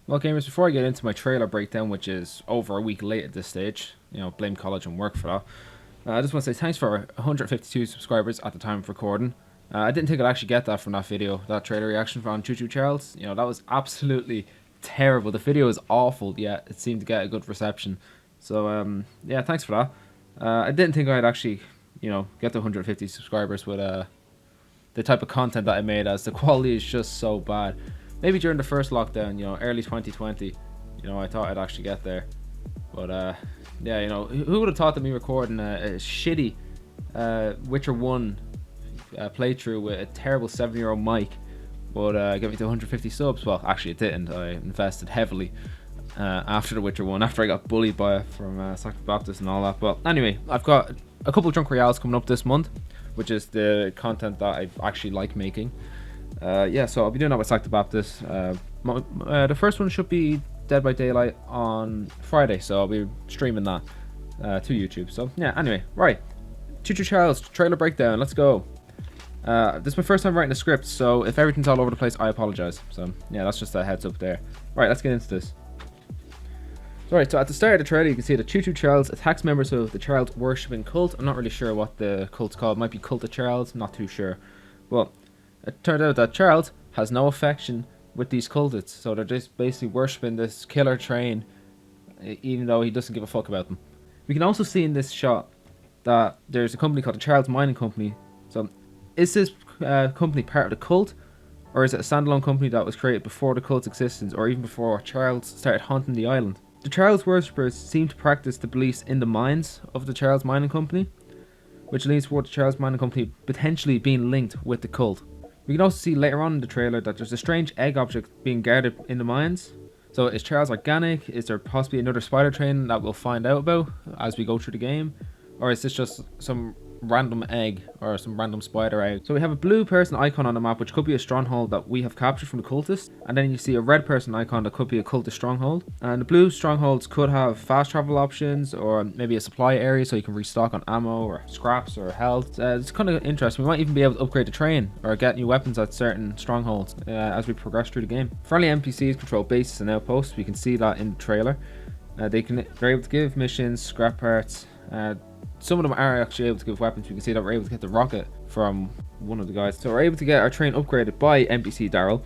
Well, gamers, before I get into my trailer breakdown, which is over a week late at this stage, blame college and work for that. I just want to say thanks for 152 subscribers at the time of recording. I didn't think I'd actually get that from that video, that trailer reaction from Choo-Choo Charles. That was absolutely terrible. The video is awful, yet it seemed to get a good reception. So, yeah, thanks for that. I didn't think I'd actually, get to 150 subscribers with the type of content that I made, as the quality is just so bad. Maybe during the first lockdown, early 2020, I thought I'd actually get there. But yeah, who would have thought that me recording a shitty Witcher 1 playthrough with a terrible 7-year-old mic would get me to 150 subs? Well, actually it didn't. I invested heavily after the Witcher 1, after I got bullied by it from Sackville Baptist and all that. But anyway, I've got a couple of Drunk Royales coming up this month, which is the content that I actually like making. Yeah, so I'll be doing that with Sackville Baptist. The first one should be Dead by Daylight on Friday, so I'll be streaming that to YouTube. So yeah, anyway, right, Choo-Choo Charles trailer breakdown. Let's go. This is my first time writing a script, so if everything's all over the place, I apologize. So yeah, that's just a heads up there. Right, let's get into this. Alright, so at the start of the trailer you can see that Choo-Choo Charles attacks members of the Charles worshipping cult. I'm not really sure what the cult's called. It might be Cult of Charles, not too sure. Well, it turned out that Charles has no affection with these cultists, so they're just basically worshipping this killer train, even though he doesn't give a fuck about them. We can also see in this shot that there's a company called the Charles Mining Company. So is this company part of the cult, or is it a standalone company that was created before the cult's existence, or even before Charles started haunting the island? The Charles worshippers seem to practice the beliefs in the mines of the Charles Mining Company, which leads toward the Charles Mining Company potentially being linked with the cult. We can also see later on in the trailer that there's a strange egg object being guarded in the mines. So is Charles organic? Is there possibly another spider train that we'll find out about as we go through the game? Or is this just some random egg or some random spider egg? So we have a blue person icon on the map, which could be a stronghold that we have captured from the cultists. And then you see a red person icon that could be a cultist stronghold. And the blue strongholds could have fast travel options, or maybe a supply area so you can restock on ammo or scraps or health. It's kind of interesting. We might even be able to upgrade the train or get new weapons at certain strongholds as we progress through the game. Friendly NPCs control bases and outposts. We can see that in the trailer. They're able to give missions, scrap parts. Some of them are actually able to give weapons. We can see that we're able to get the rocket from one of the guys. So we're able to get our train upgraded by NPC Daryl.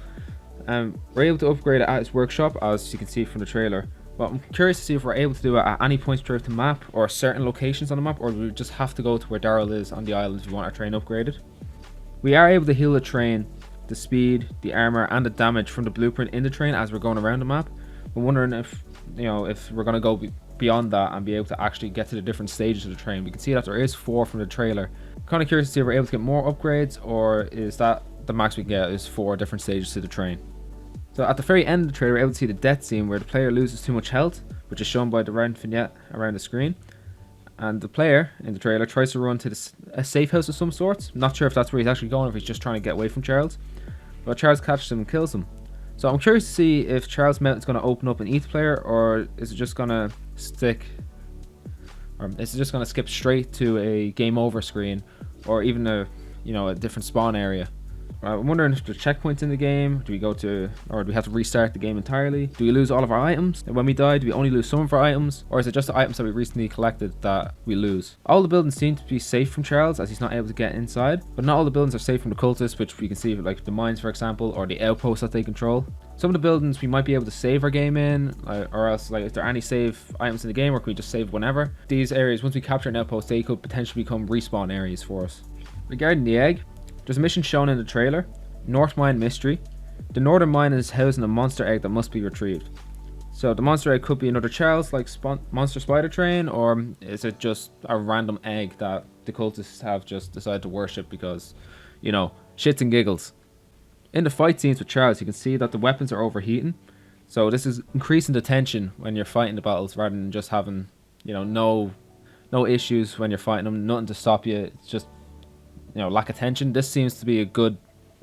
We're able to upgrade it at his workshop, as you can see from the trailer. But I'm curious to see if we're able to do it at any points throughout the map, or certain locations on the map, or do we just have to go to where Daryl is on the island if we want our train upgraded. We are able to heal the train, the speed, the armor, and the damage from the blueprint in the train as we're going around the map. I'm wondering if we're going to go beyond that and be able to actually get to the different stages of the train. We can see that there is 4 from the trailer. Kind of curious to see if we're able to get more upgrades, or is that the max we can get is 4 different stages to the train. So at the very end of the trailer, we're able to see the death scene where the player loses too much health, which is shown by the round vignette around the screen. And the player in the trailer tries to run to a safe house of some sort. Not sure if that's where he's actually going, or if he's just trying to get away from Charles. But Charles catches him and kills him. So I'm curious to see if Charles Mountain's going to open up and eat the player, or is it just going to skip straight to a game over screen, or even a different spawn area. I'm wondering if there's checkpoints in the game. Do we go to, or do we have to restart the game entirely? Do we lose all of our items? And when we die, do we only lose some of our items? Or is it just the items that we recently collected that we lose? All the buildings seem to be safe from Charles, as he's not able to get inside. But not all the buildings are safe from the cultists, which we can see like the mines, for example, or the outposts that they control. Some of the buildings we might be able to save our game in, or else if there are any save items in the game, or can we just save whenever? These areas, once we capture an outpost, they could potentially become respawn areas for us. Regarding the egg, there's a mission shown in the trailer, North Mine Mystery. The northern mine is housing a monster egg that must be retrieved. So the monster egg could be another Charles like monster spider train, or is it just a random egg that the cultists have just decided to worship because, shits and giggles. In the fight scenes with Charles, you can see that the weapons are overheating. So this is increasing the tension when you're fighting the battles, rather than just having, no issues when you're fighting them, nothing to stop you. It's just lack of tension. This seems to be a good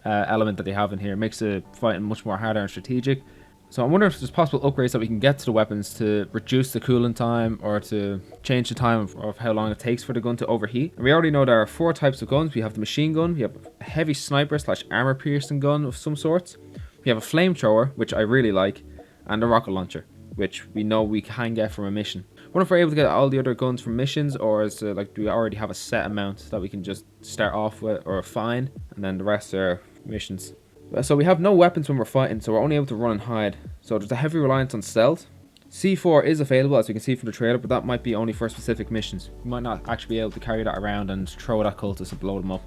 element that they have in here. It makes the fighting much more harder and strategic. So I'm wondering if there's possible upgrades that we can get to the weapons to reduce the cooling time, or to change the time of how long it takes for the gun to overheat. And we already know there are 4 types of guns. We have the machine gun, we have a heavy sniper / armor piercing gun of some sorts, we have a flamethrower, which I really like, and a rocket launcher, which we know we can get from a mission. I wonder if we're able to get all the other guns from missions, or is it like, do we already have a set amount that we can just start off with, or find, and then the rest are missions. So we have no weapons when we're fighting, so we're only able to run and hide. So there's a heavy reliance on stealth. C4 is available, as you can see from the trailer, but that might be only for specific missions. You might not actually be able to carry that around and throw it at cultists and blow them up.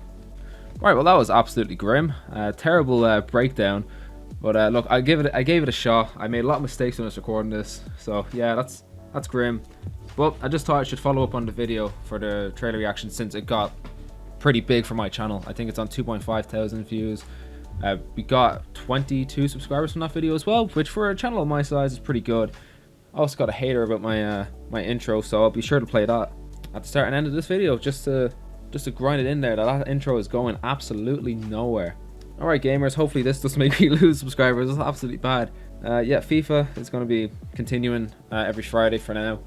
Right, well that was absolutely grim. Terrible breakdown. But look, I gave it a shot. I made a lot of mistakes when I was recording this, so yeah, that's grim. But I just thought I should follow up on the video for the trailer reaction, since it got pretty big for my channel. I think it's on 2,500 views. We got 22 subscribers from that video as well, which for a channel of my size is pretty good. I also got a hater about my intro, so I'll be sure to play that at the start and end of this video, just to grind it in there. That intro is going absolutely nowhere. Alright gamers, hopefully this doesn't make me lose subscribers. It's absolutely bad. Yeah, FIFA is going to be continuing every Friday for now.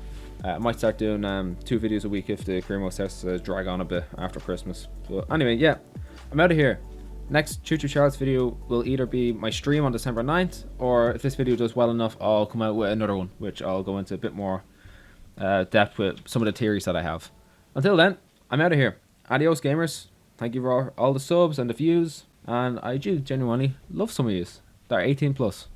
I might start doing 2 videos a week if the career mode starts to drag on a bit after Christmas. But anyway, yeah, I'm out of here. Next Choo-Choo Charles video will either be my stream on December 9th, or if this video does well enough, I'll come out with another one, which I'll go into a bit more depth with some of the theories that I have. Until then, I'm out of here. Adios gamers. Thank you for all the subs and the views. And I do genuinely love some of yous that are 18+.